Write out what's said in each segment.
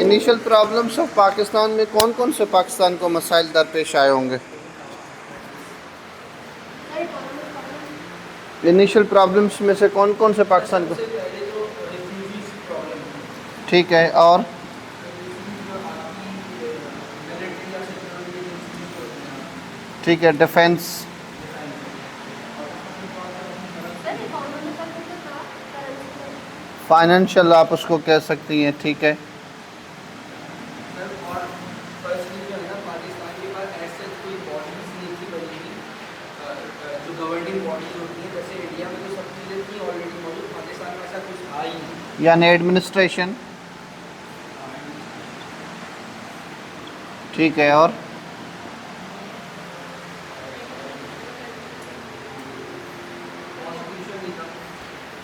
Initial problems of Pakistan میں کون کون سے پاکستان کو مسائل درپیش آئے ہوں گے؟ انیشل پرابلمس میں سے کون کون سے پاکستان کو؟ ٹھیک ہے، اور ٹھیک ہے، ڈیفینس، فائنینشیل آپ اس کو کہہ سکتی ہیں، ٹھیک ہے۔ یعنی ایڈمنسٹریشن، ٹھیک ہے، اور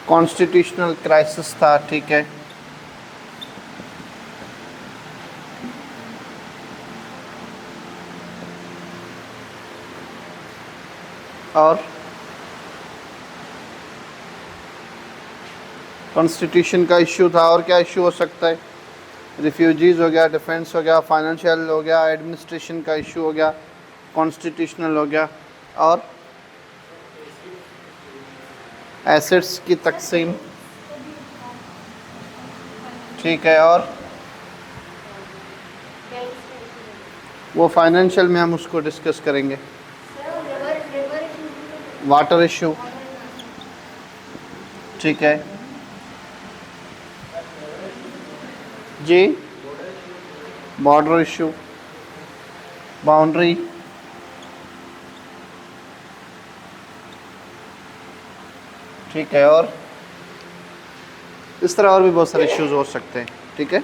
کانسٹیٹیوشنل کرائسس تھا، ٹھیک ہے، اور کانسٹیٹیوشن کا ایشو تھا، اور کیا ایشو ہو سکتا ہے؟ ریفیوجیز ہو گیا، ڈیفینس ہو گیا، فائنینشیل ہو گیا، ایڈمنسٹریشن کا ایشو ہو گیا، کانسٹیٹیوشنل ہو گیا، اور ایسٹس کی تقسیم، ٹھیک ہے، اور وہ فائنینشیل میں ہم اس کو ڈسکس کریں گے۔ واٹر ایشو، ٹھیک ہے جی، بارڈر ایشو، باؤنڈری، ٹھیک ہے، اور اس طرح اور بھی بہت سارے ایشوز ہو سکتے ہیں، ٹھیک ہے،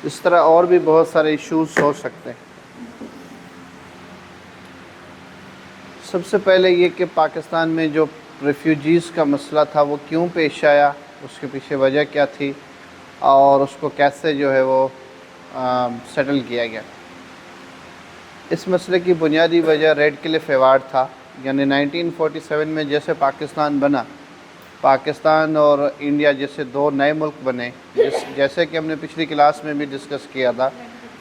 اس طرح اور بھی بہت سارے ایشوز ہو سکتے ہیں۔ سب سے پہلے یہ کہ پاکستان میں جو ریفیوجیز کا مسئلہ تھا وہ کیوں پیش آیا، اس کے پیچھے وجہ کیا تھی، اور اس کو کیسے جو ہے وہ سیٹل کیا گیا۔ اس مسئلے کی بنیادی وجہ ریڈ کلف ایوارڈ تھا، یعنی 1947 میں جیسے پاکستان بنا، پاکستان اور انڈیا جیسے دو نئے ملک بنے، جیسے کہ ہم نے پچھلی کلاس میں بھی ڈسکس کیا تھا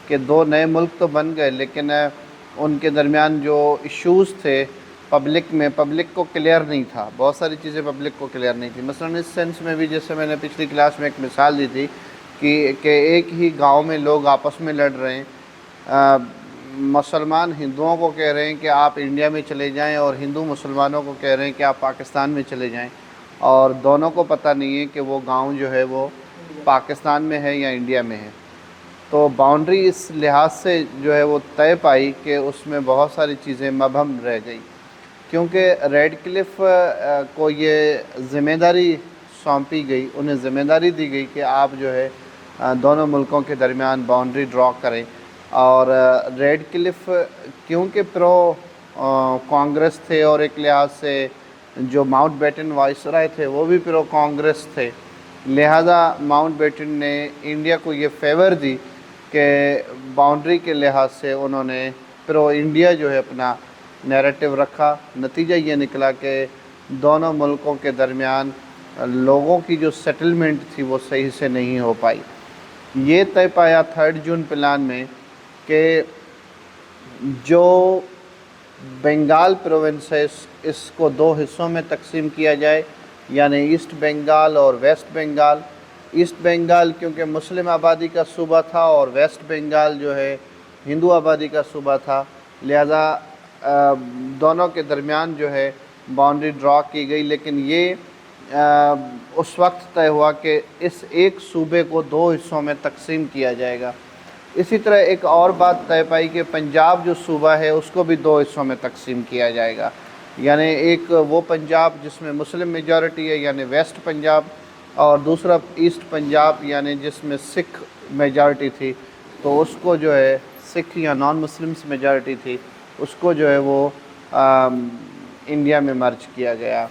کہ دو نئے ملک تو بن گئے، لیکن ان کے درمیان جو ایشوز تھے پبلک کو کلیئر نہیں تھا، بہت ساری چیزیں پبلک کو کلیئر نہیں تھی۔ مثلا اس سینس میں بھی جیسے میں نے پچھلی کلاس میں ایک مثال دی تھی کہ ایک ہی گاؤں میں لوگ آپس میں لڑ رہے ہیں، مسلمان ہندوؤں کو کہہ رہے ہیں کہ آپ انڈیا میں چلے جائیں، اور ہندو مسلمانوں کو کہہ رہے ہیں کہ آپ پاکستان میں چلے جائیں، اور دونوں کو پتہ نہیں ہے کہ وہ گاؤں جو ہے وہ پاکستان میں ہے یا انڈیا میں ہے۔ تو باؤنڈری اس لحاظ سے جو ہے وہ طے پائی کہ اس میں بہت ساری چیزیں مبہم رہ گئی، کیونکہ ریڈ کلف کو یہ ذمہ داری سونپی گئی، انہیں ذمہ داری دی گئی کہ آپ جو ہے دونوں ملکوں کے درمیان باؤنڈری ڈرا کریں، اور ریڈ کلف کیونکہ پرو کانگریس تھے، اور ایک لحاظ سے جو ماؤنٹ بیٹن وائسرائے تھے وہ بھی پرو کانگریس تھے، لہذا ماؤنٹ بیٹن نے انڈیا کو یہ فیور دی کہ باؤنڈری کے لحاظ سے انہوں نے پرو انڈیا جو ہے اپنا نیریٹو رکھا۔ نتیجہ یہ نکلا کہ دونوں ملکوں کے درمیان لوگوں کی جو سیٹلمنٹ تھی وہ صحیح سے نہیں ہو پائی۔ یہ طے پایا 3 جون پلان میں کہ جو بنگال پروونس ہے اس کو 2 حصوں میں تقسیم کیا جائے، یعنی ایسٹ بنگال اور ویسٹ بنگال۔ ایسٹ بنگال کیونکہ مسلم آبادی کا صوبہ تھا، اور ویسٹ بنگال جو ہے ہندو آبادی کا صوبہ تھا، لہذا دونوں کے درمیان جو ہے باؤنڈری ڈرا کی گئی، لیکن یہ اس وقت طے ہوا کہ اس ایک صوبے کو 2 حصوں میں تقسیم کیا جائے گا۔ اسی طرح ایک اور بات طے پائی کہ پنجاب جو صوبہ ہے اس کو بھی 2 حصوں میں تقسیم کیا جائے گا، یعنی ایک وہ پنجاب جس میں مسلم میجورٹی ہے یعنی ویسٹ پنجاب، اور دوسرا ایسٹ پنجاب یعنی جس میں سکھ میجورٹی تھی، تو اس کو جو ہے سکھ یا نان مسلمس میجورٹی تھی، اس کو جو ہے وہ انڈیا میں مرج کیا گیا۔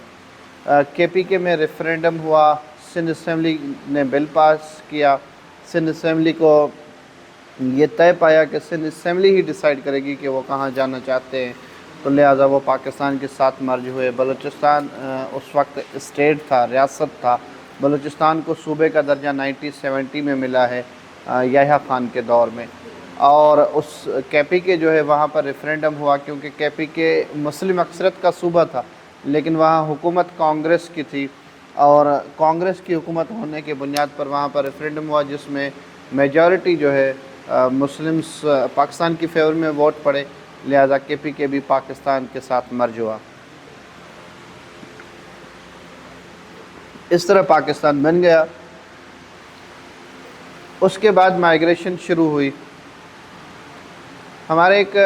کے پی کے میں ریفرینڈم ہوا، سندھ اسمبلی نے بل پاس کیا، سندھ اسمبلی کو یہ طے پایا کہ سندھ اسمبلی ہی ڈیسائیڈ کرے گی کہ وہ کہاں جانا چاہتے ہیں، تو لہٰذا وہ پاکستان کے ساتھ مرج ہوئے۔ بلوچستان اس وقت اسٹیٹ تھا، ریاست تھا، بلوچستان کو صوبے کا درجہ 1970 میں ملا ہے، یحییٰ خان کے دور میں، اور اس کے پی کے جو ہے وہاں پر ریفرینڈم ہوا، کیونکہ کے پی کے مسلم اکثریت کا صوبہ تھا، لیکن وہاں حکومت کانگریس کی تھی، اور کانگریس کی حکومت ہونے کے بنیاد پر وہاں پر ریفرینڈم ہوا، جس میں میجورٹی جو ہے مسلمس پاکستان کی فیور میں ووٹ پڑے، لہذا کے پی کے بھی پاکستان کے ساتھ مرج ہوا۔ اس طرح پاکستان بن گیا۔ اس کے بعد مائیگریشن شروع ہوئی۔ ہمارے ایک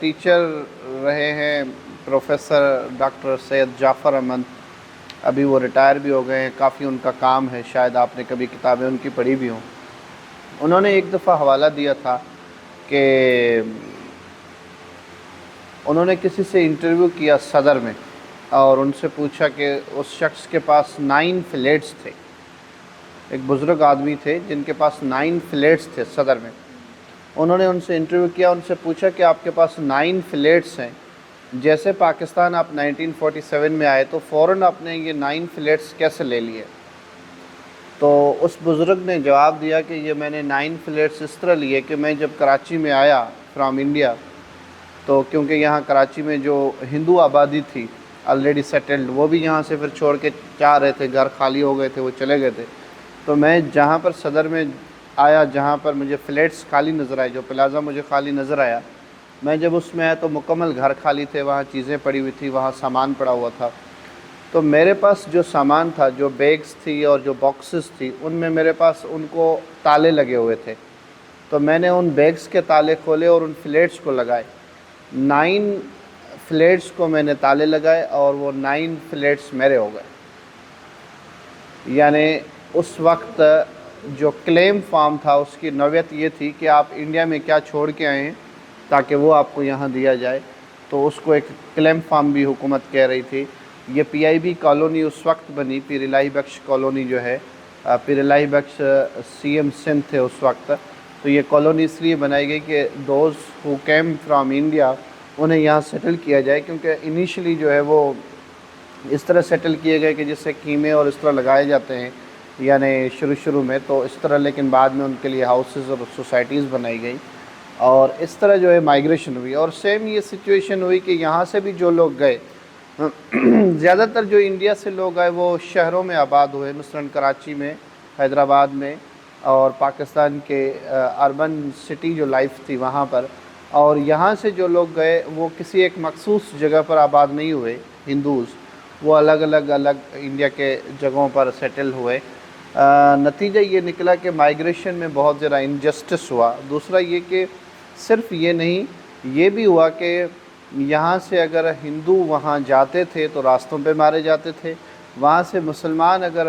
ٹیچر رہے ہیں پروفیسر ڈاکٹر سید جعفر احمد، ابھی وہ ریٹائر بھی ہو گئے ہیں، کافی ان کا کام ہے، شاید آپ نے کبھی کتابیں ان کی پڑھی بھی ہوں۔ انہوں نے ایک دفعہ حوالہ دیا تھا کہ انہوں نے کسی سے انٹرویو کیا صدر میں، اور ان سے پوچھا کہ اس شخص کے پاس 9 فلیٹس تھے، ایک بزرگ آدمی تھے جن کے پاس 9 فلیٹس تھے صدر میں۔ انہوں نے ان سے انٹرویو کیا، ان سے پوچھا کہ آپ کے پاس 9 فلیٹس ہیں، جیسے پاکستان آپ 1947 میں آئے تو فوراً آپ نے یہ 9 فلیٹس کیسے لے لیے؟ تو اس بزرگ نے جواب دیا کہ یہ میں نے 9 فلیٹس اس طرح لیے کہ میں جب کراچی میں آیا فرام انڈیا، تو کیونکہ یہاں کراچی میں جو ہندو آبادی تھی آلریڈی سیٹلڈ، وہ بھی یہاں سے پھر چھوڑ کے چاہ رہے تھے، گھر خالی ہو گئے تھے، وہ چلے گئے تھے، تو میں جہاں پر صدر میں آیا، جہاں پر مجھے فلیٹس خالی نظر آئے، جو پلازا مجھے خالی نظر آیا، میں جب اس میں آیا تو مکمل گھر خالی تھے، وہاں چیزیں پڑی ہوئی تھی، وہاں سامان پڑا ہوا تھا۔ تو میرے پاس جو سامان تھا، جو بیگز تھی اور جو باکسز تھی، ان میں میرے پاس ان کو تالے لگے ہوئے تھے، تو میں نے ان بیگز کے تالے کھولے اور ان فلیٹس کو لگائے۔ 9 فلیٹس کو میں نے تالے لگائے اور وہ 9 فلیٹس میرے ہو گئے۔ یعنی اس وقت جو کلیم فارم تھا اس کی نوعیت یہ تھی کہ آپ انڈیا میں کیا چھوڑ کے آئے ہیں تاکہ وہ آپ کو یہاں دیا جائے، تو اس کو ایک کلیم فارم بھی حکومت کہہ رہی تھی۔ یہ پی آئی بی کالونی اس وقت بنی، پیر الہی بخش کالونی جو ہے، پیر الہی بخش سی ایم سندھ تھے اس وقت، تو یہ کالونی اس لیے بنائی گئی کہ those who came from India انہیں یہاں سیٹل کیا جائے، کیونکہ انیشلی جو ہے وہ اس طرح سیٹل کیے گئے کہ جس سے قیمے اور اس طرح لگائے جاتے ہیں، یعنی شروع میں تو اس طرح، لیکن بعد میں ان کے لیے ہاؤسز اور سوسائٹیز بنائی گئی، اور اس طرح جو ہے مائیگریشن ہوئی۔ اور سیم یہ سچویشن ہوئی کہ یہاں سے بھی جو لوگ گئے، زیادہ تر جو انڈیا سے لوگ آئے وہ شہروں میں آباد ہوئے، مثلاً کراچی میں، حیدرآباد میں، اور پاکستان کے اربن سٹی جو لائف تھی وہاں پر۔ اور یہاں سے جو لوگ گئے وہ کسی ایک مخصوص جگہ پر آباد نہیں ہوئے، ہندوز، وہ الگ الگ انڈیا کے جگہوں پر سیٹل ہوئے۔ نتیجہ یہ نکلا کہ مائیگریشن میں بہت زیادہ انجسٹس ہوا۔ دوسرا یہ کہ صرف یہ نہیں، یہ بھی ہوا کہ یہاں سے اگر ہندو وہاں جاتے تھے تو راستوں پہ مارے جاتے تھے، وہاں سے مسلمان اگر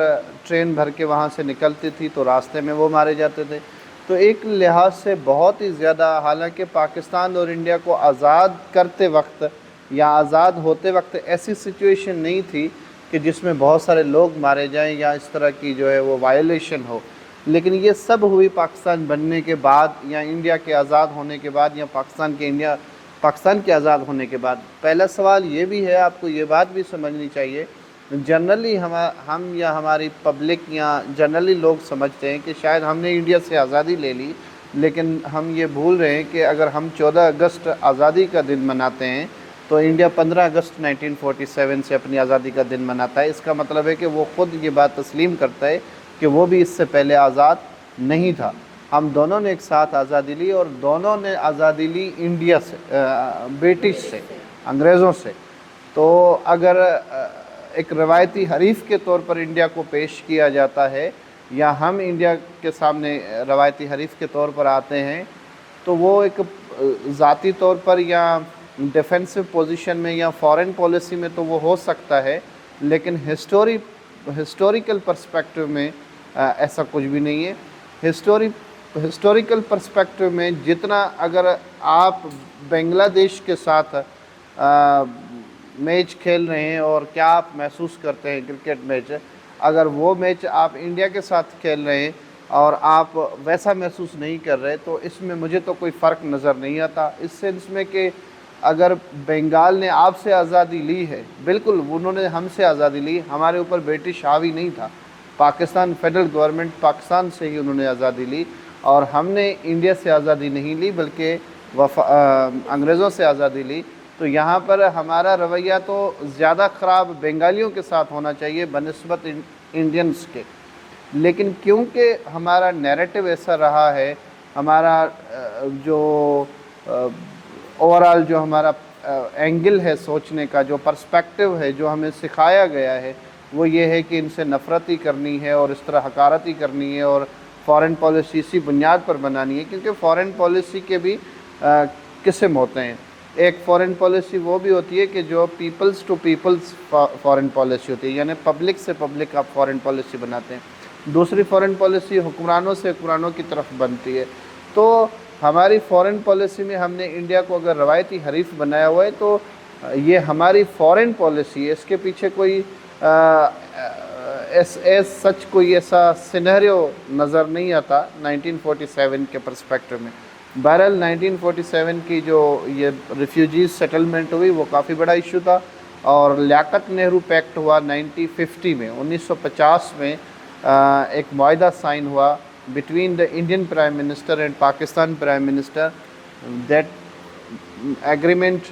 ٹرین بھر کے وہاں سے نکلتی تھی تو راستے میں وہ مارے جاتے تھے۔ تو ایک لحاظ سے بہت ہی زیادہ، حالانکہ پاکستان اور انڈیا کو آزاد کرتے وقت یا آزاد ہوتے وقت ایسی سچویشن نہیں تھی کہ جس میں بہت سارے لوگ مارے جائیں یا اس طرح کی جو ہے وہ وائلیشن ہو، لیکن یہ سب ہوئی پاکستان بننے کے بعد، یا انڈیا کے آزاد ہونے کے بعد، یا پاکستان کے آزاد ہونے کے بعد۔ پہلا سوال یہ بھی ہے، آپ کو یہ بات بھی سمجھنی چاہیے، جنرلی ہم یا ہماری پبلک یا جنرلی لوگ سمجھتے ہیں کہ شاید ہم نے انڈیا سے آزادی لے لی، لیکن ہم یہ بھول رہے ہیں کہ اگر ہم 14 اگست آزادی کا دن مناتے ہیں تو انڈیا 15 اگست 1947 سے اپنی آزادی کا دن مناتا ہے۔ اس کا مطلب ہے کہ وہ خود یہ بات تسلیم کرتا ہے کہ وہ بھی اس سے پہلے آزاد نہیں تھا۔ ہم دونوں نے ایک ساتھ آزادی لی، اور دونوں نے آزادی لی انڈیا سے، برٹش سے، انگریزوں سے۔ تو اگر ایک روایتی حریف کے طور پر انڈیا کو پیش کیا جاتا ہے، یا ہم انڈیا کے سامنے روایتی حریف کے طور پر آتے ہیں، تو وہ ایک ذاتی طور پر یا ڈیفینسو پوزیشن میں یا فارن پالیسی میں تو وہ ہو سکتا ہے، لیکن ہسٹوریکل پرسپیکٹو میں ایسا کچھ بھی نہیں ہے۔ ہسٹوریکل پرسپیکٹو میں جتنا، اگر آپ بنگلہ دیش کے ساتھ میچ کھیل رہے ہیں اور کیا آپ محسوس کرتے ہیں کرکٹ میچ، اگر وہ میچ آپ انڈیا کے ساتھ کھیل رہے ہیں اور آپ ویسا محسوس نہیں کر رہے، تو اس میں مجھے تو کوئی فرق نظر نہیں آتا، اس سینس میں کہ اگر بنگال نے آپ سے آزادی لی ہے، بالکل انہوں نے ہم سے آزادی لی، ہمارے اوپر برٹش حاوی نہیں تھا، پاکستان فیڈرل گورنمنٹ پاکستان سے ہی انہوں نے آزادی لی، اور ہم نے انڈیا سے آزادی نہیں لی بلکہ انگریزوں سے آزادی لی۔ تو یہاں پر ہمارا رویہ تو زیادہ خراب بنگالیوں کے ساتھ ہونا چاہیے بنسبت انڈینس کے، لیکن کیونکہ ہمارا نیریٹو ایسا رہا ہے، ہمارا جو اوورال جو ہمارا اینگل ہے سوچنے کا، جو پرسپیکٹو ہے، جو ہمیں سکھایا گیا ہے، وہ یہ ہے کہ ان سے نفرت ہی کرنی ہے اور اس طرح حقارت ہی کرنی ہے اور فارن پالیسی اسی بنیاد پر بنانی ہے، کیونکہ فارن پالیسی کے بھی قسم ہوتے ہیں۔ ایک فارن پالیسی وہ بھی ہوتی ہے کہ جو peoples to peoples foreign policy ہوتی ہے، یعنی پبلک سے پبلک آپ فارن پالیسی بناتے ہیں۔ دوسری فارن پالیسی حکمرانوں سے حکمرانوں کی طرف بنتی ہے۔ تو ہماری فارن پالیسی میں ہم نے انڈیا کو اگر روایتی حریف بنایا ہوا ہے تو یہ ہماری فارن پالیسی ہے، اس کے پیچھے کوئی سچ کوئی ایسا سینیریو نظر نہیں آتا 1947 کے پرسپیکٹو میں۔ بہرحال 1947 کی جو یہ ریفیوجیز سیٹلمنٹ ہوئی وہ کافی بڑا ایشو تھا، اور لیاقت نہرو پیکٹ ہوا 1950 میں، 1950 میں ایک معاہدہ سائن ہوا between the Indian prime minister and Pakistan prime minister. That agreement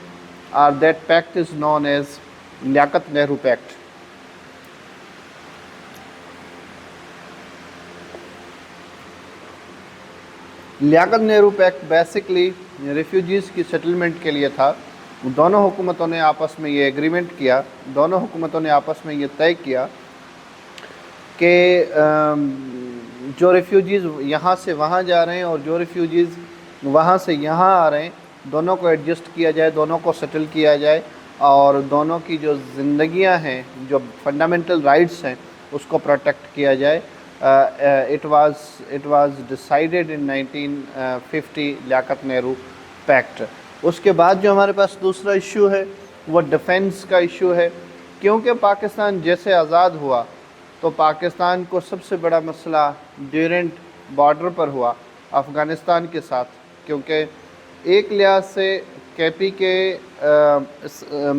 اور that pact is known as Liaquat Nehru pact. Liaquat Nehru pact basically refugees کی سیٹلمنٹ کے لیے تھا۔ دونوں حکومتوں نے آپس میں یہ ایگریمنٹ کیا، دونوں حکومتوں نے آپس میں یہ طے کیا کہ جو ریفیوجیز یہاں سے وہاں جا رہے ہیں اور جو ریفیوجیز وہاں سے یہاں آ رہے ہیں، دونوں کو ایڈجسٹ کیا جائے، دونوں کو سیٹل کیا جائے، اور دونوں کی جو زندگیاں ہیں، جو فنڈامنٹل رائٹس ہیں، اس کو پروٹیکٹ کیا جائے۔ It was decided in 1950 Liaquat Nehru pact. اس کے بعد جو ہمارے پاس دوسرا ایشو ہے وہ ڈیفنس کا ایشو ہے، کیونکہ پاکستان جیسے آزاد ہوا تو پاکستان کو سب سے بڑا مسئلہ ڈیورنٹ بارڈر پر ہوا افغانستان کے ساتھ، کیونکہ ایک لحاظ سے کے پی کے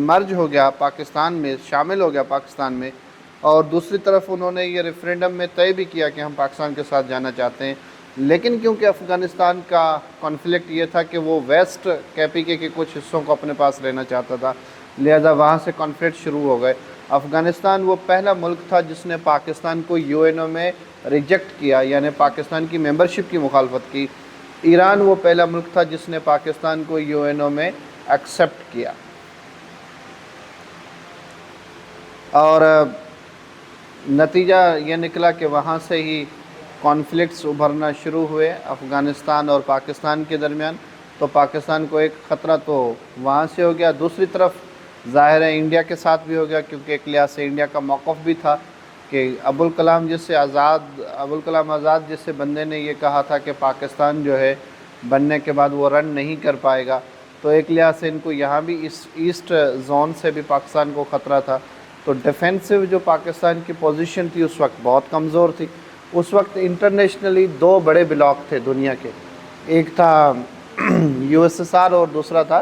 مرج ہو گیا پاکستان میں، شامل ہو گیا پاکستان میں، اور دوسری طرف انہوں نے یہ ریفرینڈم میں طے بھی کیا کہ ہم پاکستان کے ساتھ جانا چاہتے ہیں، لیکن کیونکہ افغانستان کا کانفلکٹ یہ تھا کہ وہ ویسٹ کے پی کے کچھ حصوں کو اپنے پاس لینا چاہتا تھا، لہذا وہاں سے کانفلکٹ شروع ہو گئے۔ افغانستان وہ پہلا ملک تھا جس نے پاکستان کو یو این او میں ریجیکٹ کیا، یعنی پاکستان کی ممبرشپ کی مخالفت کی۔ ایران وہ پہلا ملک تھا جس نے پاکستان کو یو این او میں ایکسیپٹ کیا، اور نتیجہ یہ نکلا کہ وہاں سے ہی کانفلکٹس ابھرنا شروع ہوئے افغانستان اور پاکستان کے درمیان۔ تو پاکستان کو ایک خطرہ تو وہاں سے ہو گیا، دوسری طرف ظاہر ہے انڈیا کے ساتھ بھی ہو گیا، کیونکہ ایک لحاظ سے انڈیا کا موقف بھی تھا کہ ابوالکلام آزاد جیسے بندے نے یہ کہا تھا کہ پاکستان جو ہے بننے کے بعد وہ رن نہیں کر پائے گا، تو ایک لحاظ سے ان کو یہاں بھی اس ایسٹ زون سے بھی پاکستان کو خطرہ تھا۔ تو ڈیفینسو جو پاکستان کی پوزیشن تھی اس وقت بہت کمزور تھی۔ اس وقت انٹرنیشنلی دو بڑے بلاک تھے دنیا کے، ایک تھا یو ایس ایس آر اور دوسرا تھا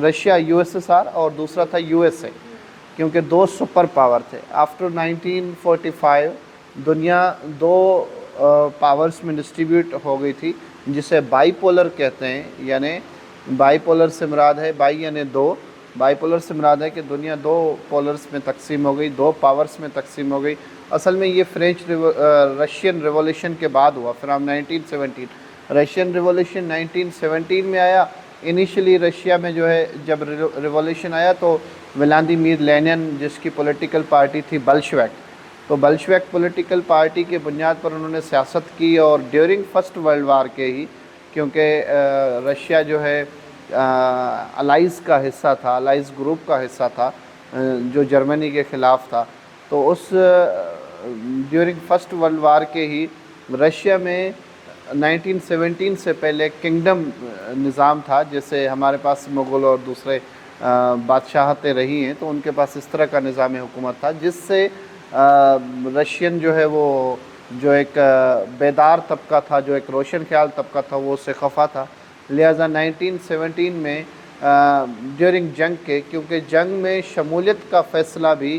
Russia, U S S R, اور دوسرا تھا یو ایس اے، کیونکہ دو سپر پاور تھے۔ آفٹر 1945 دنیا دو پاورز میں ڈسٹریبیوٹ ہو گئی تھی، جسے بائی پولر کہتے ہیں، یعنی بائی پولر سے مراد ہے، بائی یعنی دو، بائی پولر سے مراد ہے کہ دنیا دو پولرز میں تقسیم ہو گئی، دو پاورز میں تقسیم ہو گئی۔ اصل میں یہ رشین ریولیوشن کے بعد ہوا، فرام 1917 رشین ریولیوشن 1917 میں آیا۔ انیشلی رشیا میں جو ہے جب ریولیوشن آیا تو ولادیمیر لینن جس کی پولیٹیکل پارٹی تھی بلشویک، تو بلشویک پولیٹیکل پارٹی کے بنیاد پر انہوں نے سیاست کی، اور ڈیورنگ فرسٹ ورلڈ وار کے ہی، کیونکہ رشیا جو ہے الائز کا حصہ تھا، الائز گروپ کا حصہ تھا جو جرمنی کے خلاف تھا، تو اس ڈیورنگ فرسٹ ورلڈ وار کے ہی رشیا میں 1917 سے پہلے کنگڈم نظام تھا، جیسے ہمارے پاس مغل اور دوسرے بادشاہتیں رہی ہیں، تو ان کے پاس اس طرح کا نظام حکومت تھا، جس سے رشین جو ہے وہ جو ایک بیدار طبقہ تھا، جو ایک روشن خیال طبقہ تھا، وہ اس سے خفا تھا۔ لہٰذا 1917 میں ڈیورنگ جنگ کے، کیونکہ جنگ میں شمولیت کا فیصلہ بھی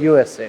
USA।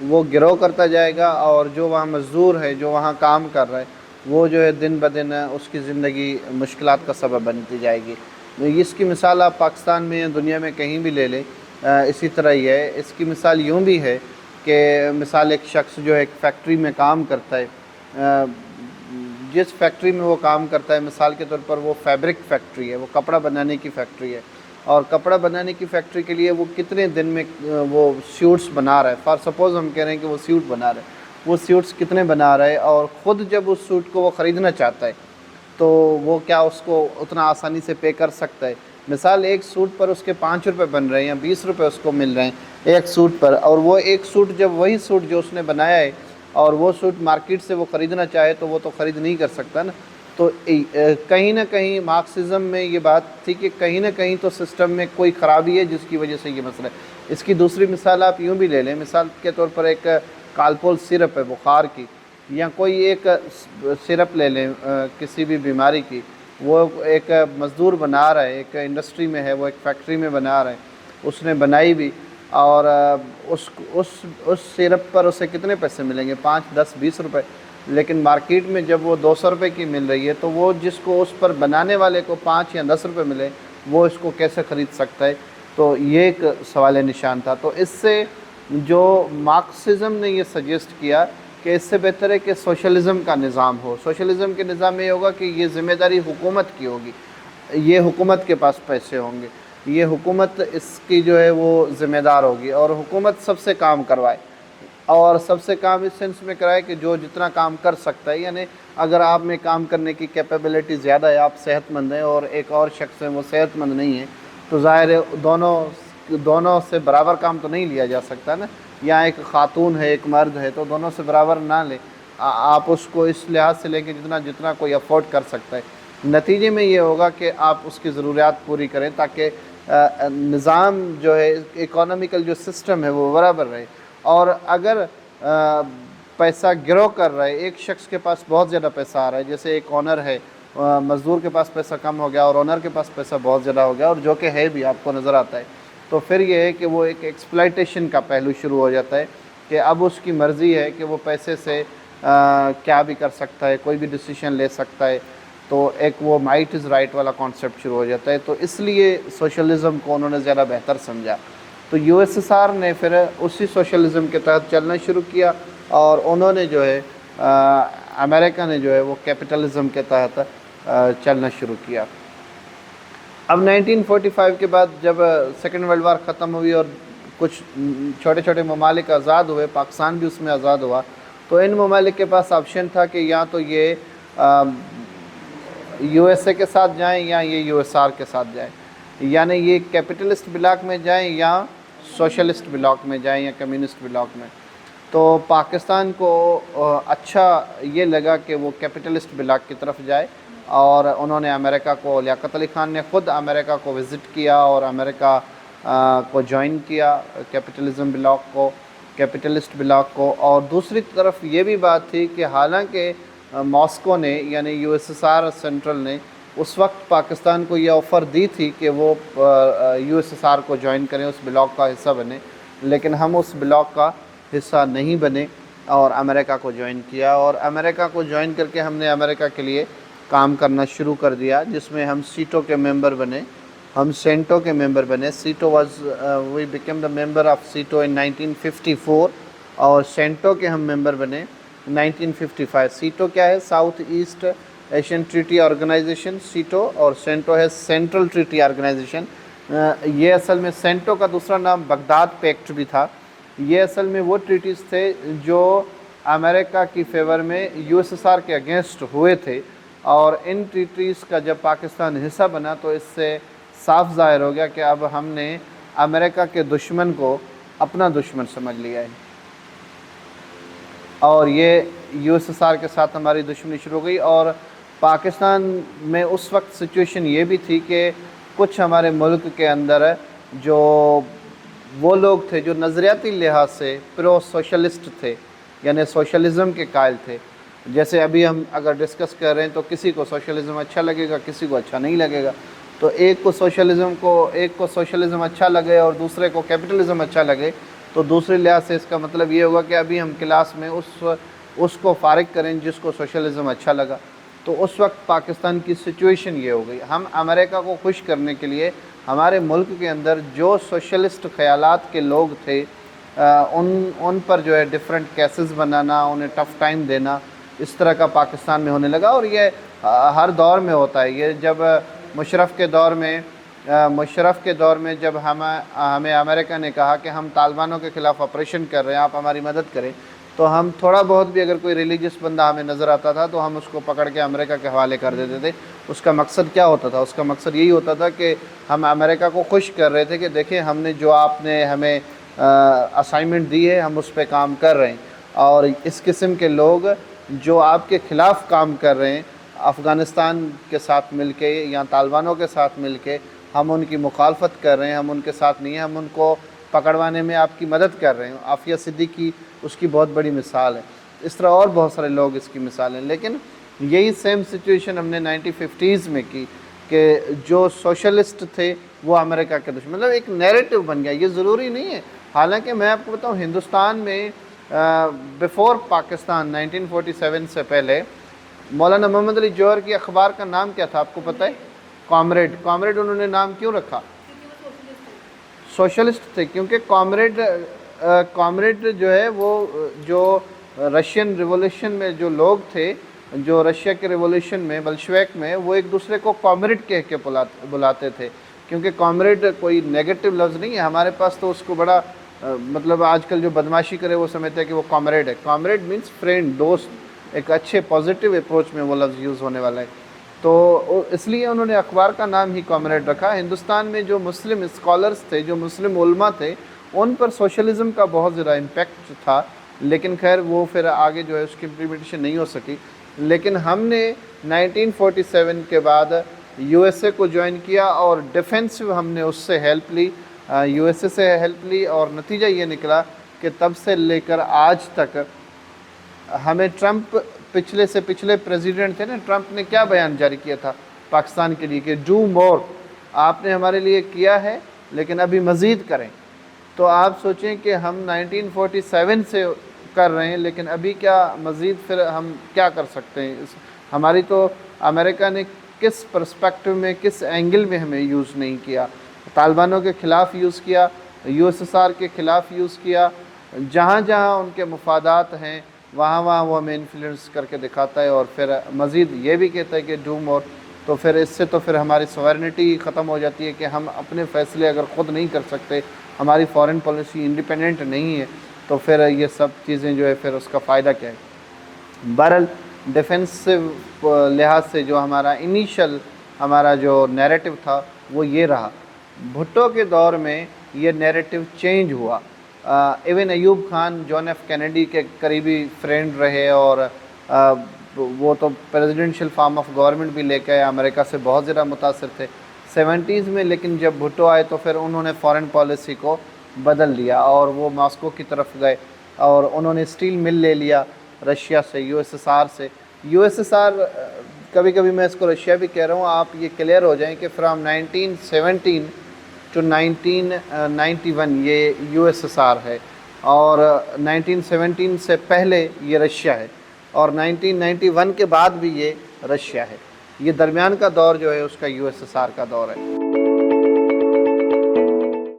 وہ گرو کرتا جائے گا، اور جو وہاں مزدور ہے، جو وہاں کام کر رہا ہے، وہ جو ہے دن بدن اس کی زندگی مشکلات کا سبب بنتی جائے گی۔ اس کی مثال آپ پاکستان میں یا دنیا میں کہیں بھی لے لیں، اسی طرح ہی ہے۔ اس کی مثال یوں بھی ہے کہ مثال ایک شخص جو ہے ایک فیکٹری میں کام کرتا ہے، جس فیکٹری میں وہ کام کرتا ہے، مثال کے طور پر وہ فیبرک فیکٹری ہے، وہ کپڑا بنانے کی فیکٹری ہے، اور کپڑا بنانے کی فیکٹری کے لیے وہ کتنے دن میں وہ سیوٹس بنا رہا ہے، فار سپوز ہم کہہ رہے ہیں کہ وہ سیوٹ بنا رہا ہے، وہ سیوٹس کتنے بنا رہا ہے، اور خود جب اس سوٹ کو وہ خریدنا چاہتا ہے تو وہ کیا اس کو اتنا آسانی سے پے کر سکتا ہے؟ مثال ایک سوٹ پر اس کے 5 روپے بن رہے ہیں یا 20 روپے اس کو مل رہے ہیں ایک سوٹ پر، اور وہ ایک سوٹ جب وہی سوٹ جو اس نے بنایا ہے اور وہ سوٹ مارکیٹ سے وہ خریدنا چاہے تو وہ تو خرید نہیں کر سکتا نا۔ تو کہیں نہ کہیں مارکسزم میں یہ بات تھی کہ کہیں نہ کہیں تو سسٹم میں کوئی خرابی ہے جس کی وجہ سے یہ مسئلہ ہے۔ اس کی دوسری مثال آپ یوں بھی لے لیں، مثال کے طور پر ایک کالپول سرپ ہے بخار کی، یا کوئی ایک سرپ لے لیں کسی بھی بیماری کی، وہ ایک مزدور بنا رہا ہے، ایک انڈسٹری میں ہے، وہ ایک فیکٹری میں بنا رہا ہے، اس نے بنائی بھی، اور اس سرپ پر اسے کتنے پیسے ملیں گے؟ 5 10 20 روپے، لیکن مارکیٹ میں جب وہ 200 روپے کی مل رہی ہے تو وہ جس کو اس پر بنانے والے کو 5 یا 10 روپے ملے وہ اس کو کیسے خرید سکتا ہے؟ تو یہ ایک سوال نشان تھا۔ تو اس سے جو مارکسزم نے یہ سجیسٹ کیا کہ اس سے بہتر ہے کہ سوشلزم کا نظام ہو۔ سوشلزم کے نظام میں یہ ہوگا کہ یہ ذمہ داری حکومت کی ہوگی، یہ حکومت کے پاس پیسے ہوں گے، یہ حکومت اس کی جو ہے وہ ذمہ دار ہوگی، اور حکومت سب سے کام کروائے، اور سب سے کام اس سینس میں کرائے کہ جو جتنا کام کر سکتا ہے، یعنی اگر آپ میں کام کرنے کی کیپیبلٹی زیادہ ہے، آپ صحت مند ہیں اور ایک اور شخص ہے وہ صحت مند نہیں ہے، تو ظاہر ہے دونوں سے برابر کام تو نہیں لیا جا سکتا نا۔ یا ایک خاتون ہے ایک مرد ہے تو دونوں سے برابر نہ لیں، آپ اس کو اس لحاظ سے لیں کہ جتنا کوئی افورڈ کر سکتا ہے۔ نتیجے میں یہ ہوگا کہ آپ اس کی ضروریات پوری کریں تاکہ نظام جو ہے اکانومیکل جو سسٹم ہے وہ برابر رہے۔ اور اگر پیسہ گرو کر رہا ہے، ایک شخص کے پاس بہت زیادہ پیسہ آ رہا ہے، جیسے ایک آنر ہے، مزدور کے پاس پیسہ کم ہو گیا اور آنر کے پاس پیسہ بہت زیادہ ہو گیا، اور جو کہ ہے بھی آپ کو نظر آتا ہے، تو پھر یہ ہے کہ وہ ایک ایکسپلائٹیشن کا پہلو شروع ہو جاتا ہے کہ اب اس کی مرضی ہے کہ وہ پیسے سے کیا بھی کر سکتا ہے، کوئی بھی ڈیسیشن لے سکتا ہے، تو ایک وہ مائٹ از رائٹ والا کانسیپٹ شروع ہو جاتا ہے۔ تو اس لیے سوشلزم کو انہوں نے زیادہ بہتر سمجھا، تو یو ایس ایس آر نے پھر اسی سوشلزم کے تحت چلنا شروع کیا، اور انہوں نے جو ہے امریکہ نے جو ہے وہ کیپٹلزم کے تحت چلنا شروع کیا۔ اب 1945 کے بعد جب سیکنڈ ورلڈ وار ختم ہوئی اور کچھ چھوٹے چھوٹے ممالک آزاد ہوئے، پاکستان بھی اس میں آزاد ہوا، تو ان ممالک کے پاس آپشن تھا کہ یا تو یہ یو ایس اے کے ساتھ جائیں یا یہ یو ایس آر کے ساتھ جائیں، یعنی یہ کیپٹلسٹ بلاک میں جائیں یا سوشلسٹ بلاک میں جائیں یا کمیونسٹ بلاک میں۔ تو پاکستان کو اچھا یہ لگا کہ وہ کیپٹلسٹ بلاک کی طرف جائے، اور انہوں نے امریکہ کو، لیاقت علی خان نے خود امریکہ کو وزٹ کیا اور امریکہ کو جوائن کیا کیپٹلزم بلاک کو، کیپٹلسٹ بلاک کو۔ اور دوسری طرف یہ بھی بات تھی کہ حالانکہ ماسکو نے یعنی U S S R central نے اس وقت پاکستان کو یہ آفر دی تھی کہ وہ یو ایس ایس آر کو جوائن کریں، اس بلاک کا حصہ بنے، لیکن ہم اس بلاک کا حصہ نہیں بنے اور امریکہ کو جوائن کیا، اور امریکہ کو جوائن کر کے ہم نے امریکہ کے لیے کام کرنا شروع کر دیا، جس میں ہم سیٹو کے ممبر بنے، ہم سینٹو کے ممبر بنے۔ سیٹو we became the member of سیٹو ان 1954، اور سینٹو کے ہم ممبر بنے 1955۔ سیٹو کیا ہے؟ South East Asian Treaty Organization SEATO, اور سینٹو ہے سینٹرل ٹریٹی آرگنائزیشن۔ یہ اصل میں سینٹو کا دوسرا نام بغداد پیکٹ بھی تھا۔ یہ اصل میں وہ ٹریٹیز تھے جو امریکہ کی فیور میں یو ایس ایس آر کے اگینسٹ ہوئے تھے، اور ان ٹریٹیز کا جب پاکستان حصہ بنا تو اس سے صاف ظاہر ہو گیا کہ اب ہم نے امریکہ کے دشمن کو اپنا دشمن سمجھ لیا ہے، اور یہ یو ایس ایس آر کے ساتھ ہماری دشمنی شروع ہو گئی۔ اور پاکستان میں اس وقت سچویشن یہ بھی تھی کہ کچھ ہمارے ملک کے اندر جو وہ لوگ تھے جو نظریاتی لحاظ سے پرو سوشلسٹ تھے، یعنی سوشلزم کے قائل تھے، جیسے ابھی ہم اگر ڈسکس کر رہے ہیں تو کسی کو سوشلزم اچھا لگے گا، کسی کو اچھا نہیں لگے گا، تو ایک کو سوشلزم اچھا لگے اور دوسرے کو کیپٹلزم اچھا لگے، تو دوسرے لحاظ سے اس کا مطلب یہ ہوگا کہ ابھی ہم کلاس میں اس کو فارغ کریں جس کو سوشلزم اچھا لگا. تو اس وقت پاکستان کی سچویشن یہ ہو گئی. ہم امریکہ کو خوش کرنے کے لیے ہمارے ملک کے اندر جو سوشلسٹ خیالات کے لوگ تھے ان پر جو ہے ڈیفرنٹ کیسز بنانا, انہیں ٹف ٹائم دینا, اس طرح کا پاکستان میں ہونے لگا. اور یہ ہر دور میں ہوتا ہے. یہ جب مشرف کے دور میں جب ہمیں امریکہ نے کہا کہ ہم طالبانوں کے خلاف آپریشن کر رہے ہیں, آپ ہماری مدد کریں, تو ہم تھوڑا بہت بھی اگر کوئی ریلیجس بندہ ہمیں نظر آتا تھا تو ہم اس کو پکڑ کے امریکہ کے حوالے کر دیتے تھے. اس کا مقصد کیا ہوتا تھا؟ اس کا مقصد یہی ہوتا تھا کہ ہم امریکہ کو خوش کر رہے تھے کہ دیکھیں ہم نے جو آپ نے ہمیں اسائنمنٹ دی ہے ہم اس پہ کام کر رہے ہیں. اور اس قسم کے لوگ جو آپ کے خلاف کام کر رہے ہیں افغانستان کے ساتھ مل کے یا طالبانوں کے ساتھ مل کے, ہم ان کی مخالفت کر رہے ہیں, ہم ان کے ساتھ نہیں ہیں, ہم ان کو پکڑوانے میں آپ کی مدد کر رہے ہیں. عافیہ صدیقی اس کی بہت بڑی مثال ہے. اس طرح اور بہت سارے لوگ اس کی مثال ہیں. لیکن یہی سیم سچویشن ہم نے 1950s میں کی کہ جو سوشلسٹ تھے وہ امریکہ کے دشمن, مطلب ایک نیریٹو بن گیا. یہ ضروری نہیں ہے. حالانکہ میں آپ کو بتاؤں ہندوستان میں بیفور پاکستان 1947 سے پہلے مولانا محمد علی جوہر کی اخبار کا نام کیا تھا آپ کو پتہ ہے؟ کامریڈ. انہوں نے نام کیوں رکھا؟ سوشلسٹ تھے. کیونکہ کامریڈ جو ہے وہ جو رشین ریولوشن میں جو لوگ تھے, جو رشیا کے ریولوشن میں بلشویک میں, وہ ایک دوسرے کو کامریڈ کہہ کے بلاتے تھے. کیونکہ کامریڈ کوئی نیگیٹو لفظ نہیں ہے. ہمارے پاس تو اس کو بڑا مطلب آج کل جو بدماشی کرے وہ سمجھتے ہیں کہ وہ کامریڈ ہے. کامریڈ مینس فرینڈ, دوست. ایک اچھے پازیٹیو اپروچ میں وہ لفظ یوز ہونے والا ہے. تو اس لیے انہوں نے اخبار کا نام ہی کامریڈ رکھا. ہندوستان میں جو مسلم اسکالرس تھے, جو مسلم علماء تھے, ان پر سوشلزم کا بہت زیادہ امپیکٹ تھا. لیکن خیر وہ پھر آگے جو ہے اس کی امپلیمنٹیشن نہیں ہو سکی. لیکن ہم نے 1947 کے بعد یو ایس اے کو جوائن کیا اور ڈیفینسو ہم نے اس سے ہیلپ لی, یو ایس اے سے ہیلپ لی. اور نتیجہ یہ نکلا کہ تب سے لے کر آج تک ہمیں ٹرمپ پچھلے پریزیڈنٹ تھے نا, ٹرمپ نے کیا بیان جاری کیا تھا پاکستان کے لیے کہ ڈو مور, آپ نے ہمارے لیے کیا ہے لیکن ابھی مزید کریں. تو آپ سوچیں کہ ہم 1947 سے کر رہے ہیں لیکن ابھی کیا مزید پھر ہم کیا کر سکتے ہیں؟ ہماری تو امریکہ نے کس پرسپیکٹو میں, کس اینگل میں ہمیں یوز نہیں کیا. طالبانوں کے خلاف یوز کیا, یو ایس ایس آر کے خلاف یوز کیا. جہاں جہاں ان کے مفادات ہیں وہاں وہ ہمیں انفلوئنس کر کے دکھاتا ہے. اور پھر مزید یہ بھی کہتا ہے کہ ڈو مور. تو پھر اس سے تو پھر ہماری سوورنٹی ختم ہو جاتی ہے کہ ہم اپنے فیصلے اگر خود نہیں کر سکتے, ہماری فارن پالیسی انڈیپینڈنٹ نہیں ہے, تو پھر یہ سب چیزیں جو ہے پھر اس کا فائدہ کیا ہے؟ بہرحال ڈیفینسو لحاظ سے جو ہمارا جو نیریٹو تھا وہ یہ رہا. بھٹو کے دور میں یہ نیریٹو چینج ہوا. ایون ایوب خان جون ایف کینیڈی کے قریبی فرینڈ رہے اور وہ تو پریزیڈنشل فارم آف گورنمنٹ بھی لے کے آئے, امریکہ سے بہت زیادہ متاثر تھے 70s میں. لیکن جب بھٹو آئے تو پھر انہوں نے فارن پالیسی کو بدل دیا اور وہ ماسکو کی طرف گئے اور انہوں نے اسٹیل مل لے لیا رشیا سے, یو ایس ایس آر سے. یو ایس ایس آر کبھی کبھی میں اس کو رشیا بھی کہہ رہا ہوں, آپ یہ کلیئر ہو جائیں کہ فرام 1917 ٹو 1991 یہ یو ایس ایس آر ہے, اور 1917 سے پہلے یہ رشیا ہے, اور 1991 کے بعد بھی یہ رشیا ہے. یہ درمیان کا دور جو ہے اس کا یو ایس ایس آر کا دور ہے.